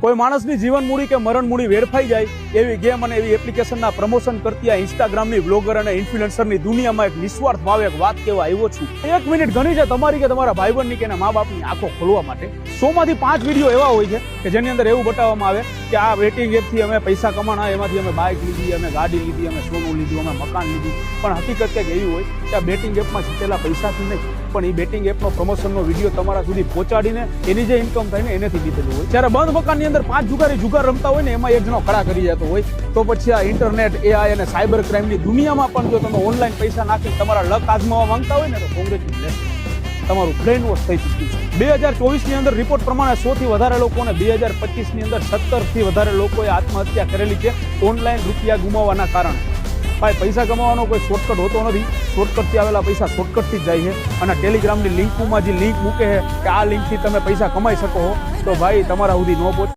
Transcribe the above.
કોઈ માણસની જીવન મૂડી કે મરણ મૂડી વેડફાઈ જાય એવી ગેમ અને એવી એપ્લિકેશનના પ્રમોશન કરતી આ ઇન્સ્ટાગ્રામની બ્લોગર અને ઇન્ફ્લુએન્સરની દુનિયામાં એક નિસ્વાર્થ ભાવે એક વાત કહેવા આવ્યો છું. 1 મિનિટ ઘણી છે તમારી કે તમારા ભાઈબંધની કે મા બાપની આંખો ખોલવા માટે. 100 માંથી 5 વિડીયો એવા હોય છે કે જેની અંદર એવું બતાવવામાં આવે કે આ બેટિંગ એપથી અમે પૈસા કમાણા, એમાંથી અમે બાઇક લીધી, અમે ગાડી લીધી, અમે સોનું લીધું, અમે મકાન લીધું. પણ હકીકત કંઈક એવી હોય કે આ બેટિંગ એપમાં જીતેલા પૈસાથી નહીં, પણ એ બેટિંગ એપનો પ્રમોશનનો વિડીયો તમારા સુધી પહોંચાડીને એની જે ઇન્કમ થાય ને એનાથી જીતેલું હોય. જ્યારે બંધ મકાનની અંદર 5 જુગારી જુગાર રમતા હોય ને એમાં એક જણો ખડા કરી જતો હોય, તો પછી આ ઇન્ટરનેટ, એઆઈ અને સાયબર ક્રાઇમની દુનિયામાં પણ જો તમે ઓનલાઈન પૈસા નાખીને તમારા લક આજમાવવા માંગતા હોય ને તો કોંગ્રેચ્યુલેશન, તમારું બ્રેન વોશ થઈ ચૂક્યું છે. 2024ની અંદર રિપોર્ટ પ્રમાણે 100 થી વધારે લોકોને 2025ની અંદર 17 થી વધારે લોકોએ આત્મહત્યા કરેલી છે ઓનલાઈન રૂપિયા ગુમાવવાના કારણે. ભાઈ, પૈસા કમાવાનો કોઈ શોર્ટકટ હોતો નથી. શોર્ટકટથી આવેલા પૈસા શોર્ટકટથી જ જાય છે. અને ટેલિગ્રામની લિંકમાં જે લિંક મૂકે છે કે આ લિંકથી તમે પૈસા કમાઈ શકો છો, તો ભાઈ તમારા સુધી ન પહોંચે.